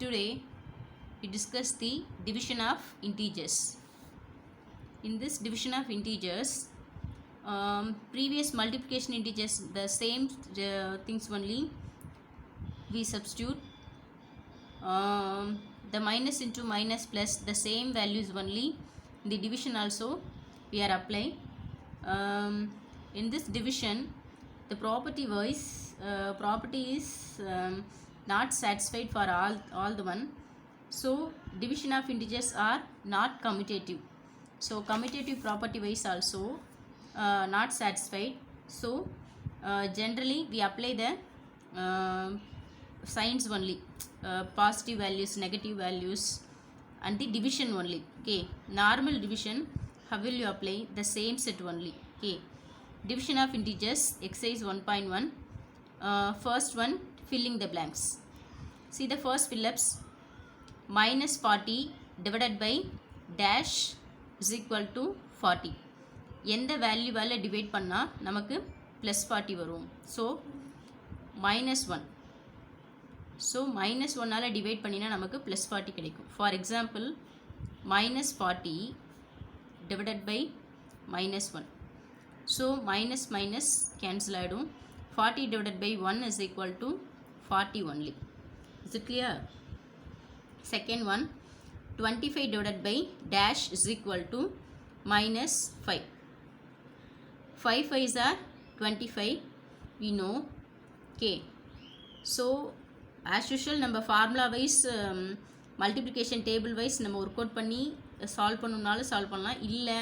Today we discuss the division of integers. In this division of integers, previous multiplication integers, the same things only we substitute. The minus into minus plus, the same values only. In the division also we are applying. In this division, the property is not satisfied for all the one. So division of integers are not commutative. So commutative property wise also not satisfied. So generally we apply the signs only, positive values, negative values, and the division only. Okay, normal division, how will you apply? The same set only. Okay, division of integers, exercise 1.1. First one, filling the blanks. See the first fill-ups. Minus 40 divided by dash is equal to 40. எந்த வேல்யூவால் divide பண்ணால் நமக்கு plus 40 வரும். So minus 1. So minus 1ஆல் divide பண்ணினா நமக்கு plus 40 கிடைக்கும். For example minus 40 divided by minus 1. So minus minus cancel ஆகிடும். 40 divided by 1 is equal to 40 only. Is it clear? Second one, 25 divided by dash is equal to minus 5. 5 5s are 25, we know. Okay, so as usual நம்ம formula wise multiplication table wise நம்ம work out பண்ணி solve பண்ணணும்னாலும் solve பண்ணலாம். இல்லை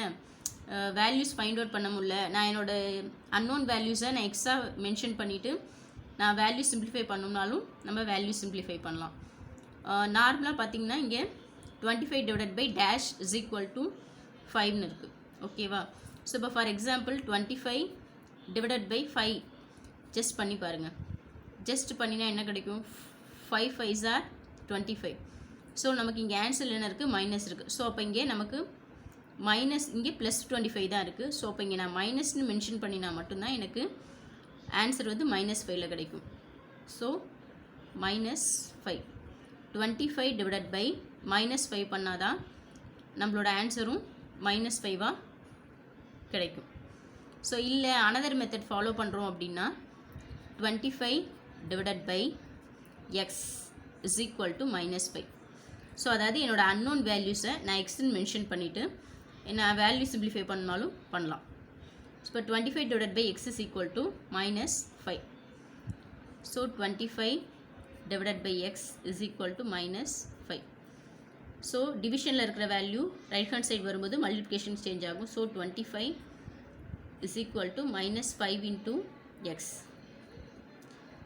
values find out பண்ண முடியல, நான் என்னோட unknown வேல்யூஸை நான் எக்ஸ்ட்ரா மென்ஷன் பண்ணிவிட்டு நான் வேல்யூ சிம்பிளிஃபை பண்ணணும்னாலும் நம்ம வேல்யூ சிம்பிளிஃபை பண்ணலாம். நார்மலாக பார்த்தீங்கன்னா இங்கே 25 divided by dash is equal to 5ன்னு இருக்குது. ஓகேவா? ஸோ இப்போ for example 25 divided by 5 just பண்ணி பாருங்கள். ஜஸ்ட் பண்ணினா என்ன கிடைக்கும்? 5 5s are 25. ஸோ நமக்கு இங்கே ஆன்சர் என்ன இருக்குது? மைனஸ் இருக்குது. ஸோ அப்போ இங்கே நமக்கு மைனஸ், இங்கே ப்ளஸ் 25 தான் இருக்குது. ஸோ அப்போ இங்கே நான் மைனஸ்னு மென்ஷன் பண்ணினா மட்டும்தான் எனக்கு ஆன்சர் வந்து minus 5ல் கிடைக்கும். So minus 5. 25 divided by minus 5 பண்ணாதான் நம்மளோட ஆன்சரும் மைனஸ் 5ஆக கிடைக்கும். ஸோ இல்லை அனதர் மெத்தட் ஃபாலோ பண்ணுறோம் அப்படின்னா 25 divided by x is equal to minus 5. So அதாவது என்னோட அன்னோன் வேல்யூஸை நான் எக்ஸ்ன்னு மென்ஷன் பண்ணிவிட்டு நான் வேல்யூ சிம்பிளிஃபை பண்ணாலும் பண்ணலாம். இப்போ 25 divided by x is equal to minus 5. So 25 divided by x is equal to minus 5. So divisionல இருக்கிற வேல்யூ ரைட் ஹேண்ட் சைடு வரும்போது மல்டிப்ளிகேஷன் சேஞ்ச் ஆகும். So 25 is equal to minus 5 into x.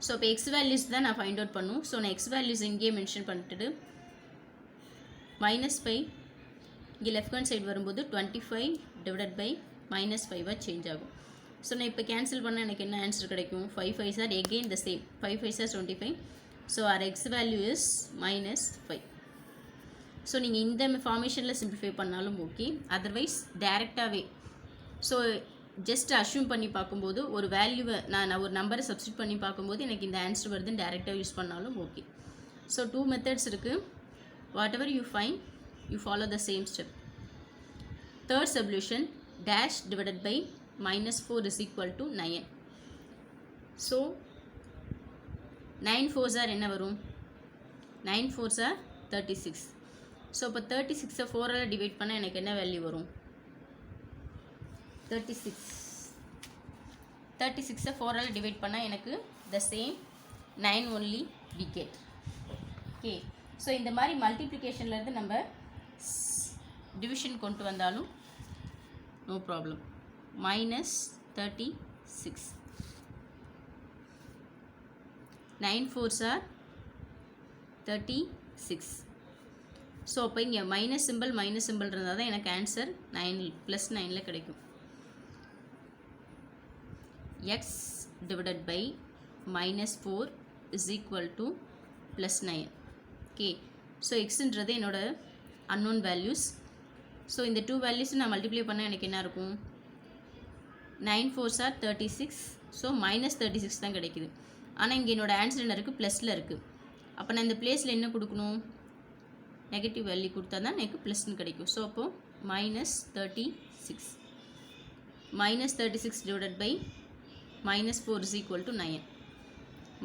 So இப்போ X values தான் நான் find out பண்ணும். So நான் X values இங்கேயே mention பண்ணிட்டு minus 5 இங்கே லெஃப்ட் ஹேண்ட் சைடு வரும்போது 25 divided by minus 5 சேஞ்ச் ஆகும். ஸோ நான் இப்போ கேன்சல் பண்ணால் எனக்கு என்ன ஆன்சர் கிடைக்கும்? 5 5s are again the same. 5 5s are 25. So our x value is minus 5. So நீங்கள் இந்த ஃபார்மேஷனில் சிம்பிளிஃபை பண்ணாலும் ஓகே, அதர்வைஸ் டேரெக்டாகவே. ஸோ ஜஸ்ட் அஷ்யூம் பண்ணி பார்க்கும்போது ஒரு வேல்யூவை நான் ஒரு நம்பரை சப்ஸ்டியூட் பண்ணி பார்க்கும்போது எனக்கு இந்த ஆன்சர் வருதுன்னு டேரெக்டாக யூஸ் பண்ணாலும் ஓகே. ஸோ 2 மெத்தட்ஸ் இருக்குது. Whatever you find, you follow the same step. Third solution, dash divided by minus 4 is equal to 9. So 9 4s are என்ன வரும்? 9 4s are 36. ஸோ இப்போ 36 4ஆல் டிவைட் பண்ணால் எனக்கு என்ன வேல்யூ வரும்? 36. 36 4ஆல் டிவைட் பண்ணால் எனக்கு the same 9 only we get. Okay, so இந்த மாதிரி மல்டிப்ளிகேஷன்லேருந்து நம்ம டிவிஷன் கொண்டு வந்தாலும் no problem. minus 36. 9 4s are 36. So அப்போ இங்கே மைனஸ் சிம்பிள் இருந்தால் தான் எனக்கு ஆன்சர் 9 + 9ல் கிடைக்கும். X divided by -4 is equal to +9. Okay, so எக்ஸுன்றது என்னோட அன்னோன் வேல்யூஸ். ஸோ இந்த 2 வேல்யூஸ் நான் மல்டிப்ளை பண்ணால் எனக்கு என்ன இருக்கும்? 9 4s are 36. ஸோ -36 தான் கிடைக்குது. ஆனால் இங்கே என்னோடய ஆன்சர் என்ன இருக்குது? ப்ளஸில் இருக்குது. அப்போ நான் இந்த பிளேஸில் என்ன கொடுக்கணும், நெகட்டிவ் வேல்யூ கொடுத்தா தான் எனக்கு ப்ளஸ்ன்னு கிடைக்கும். ஸோ அப்போது -36 -36 divided by -4 is equal to 9.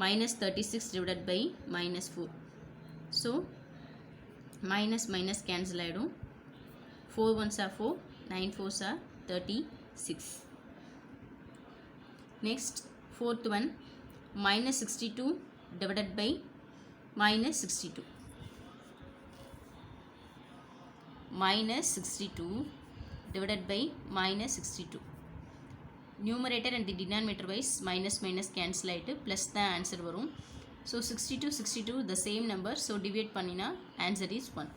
-36 divided by -4. So minus minus cancel ஆகிடும். 4 ones are 4, 9 4s are 36. Next fourth one, -62 divided by -62. -62 divided by -62. Numerator and the denominator wise minus minus cancel ஆகிட்டு plus தான் answer வரும். So 62 the same number, so divide பண்ணினா answer is 1.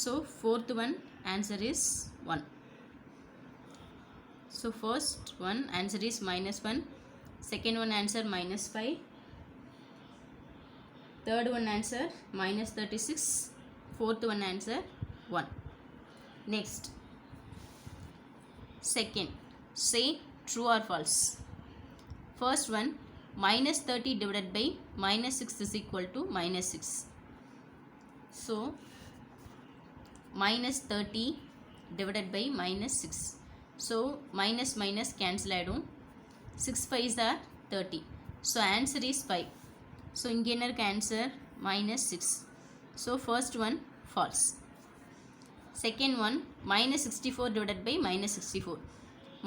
So fourth one answer is 1. So first one answer is -1, second one answer -5, third one answer -36, fourth one answer 1. Next, second, say true or false. First one, -30 divided by -6 is equal to -6. So -30 divided by -6. So minus minus cancel ஆகிடும். 6 5s are 30. So answer is 5. So இங்கே என்ன இருக்கு answer -6. So first one false. Second one, -64 divided by -64.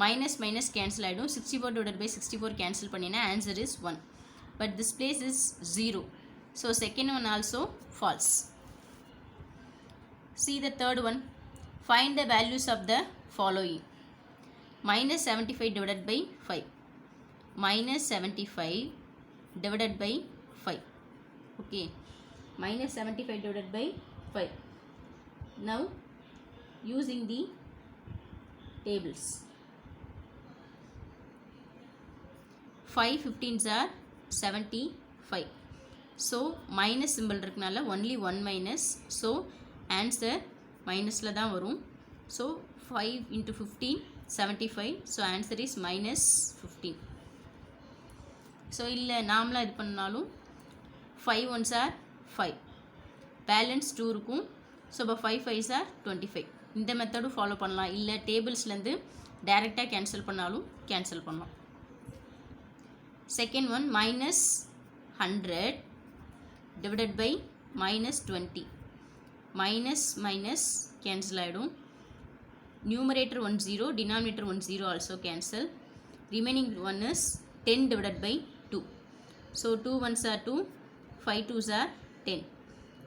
Minus minus cancel ஆகிடும். 64 divided by 64 cancel பண்ணினா answer is 1. But this place is 0. So second one also false. See the third one. Find the values of the following. -75 divided by 5. -75 divided by 5. Okay. -75 divided by 5. Now using the tables. 5 15s are 75. So minus symbol இருக்குனால only 1 minus. So answer minusல தான் வரும். So 5 into 15 75. So answer is -15. So இல்லை நாமளாக இது பண்ணாலும் 5 ones are 5, balance 2 இருக்கும். So இப்போ 5 5s are 25. இந்த மெத்தடும் follow பண்ணலாம். இல்லை டேபிள்ஸ்லேருந்து டைரெக்டாக கேன்சல் பண்ணாலும் கேன்சல் பண்ணலாம். Second one, -100 divided by -20. Minus minus cancel ஆகிடும். Numerator 1 0, denominator 1 0 also cancel. Remaining one is 10 divided by 2. So 2 ones are 2, 5 2s are 10.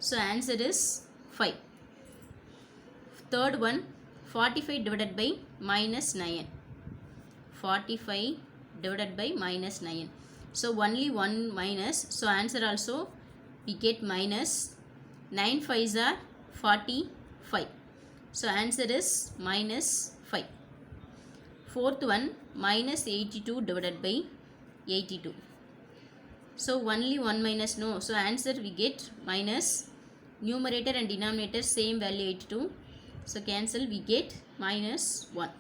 So answer is 5. Third one, 45 divided by -9. 45 divided by -9. So only one minus. So answer also we get minus. 9 5s are 45. So answer is -5. Fourth one, -82 divided by 82. So only one minus, no. So answer we get minus. Numerator and denominator same value 82. So cancel, we get -1.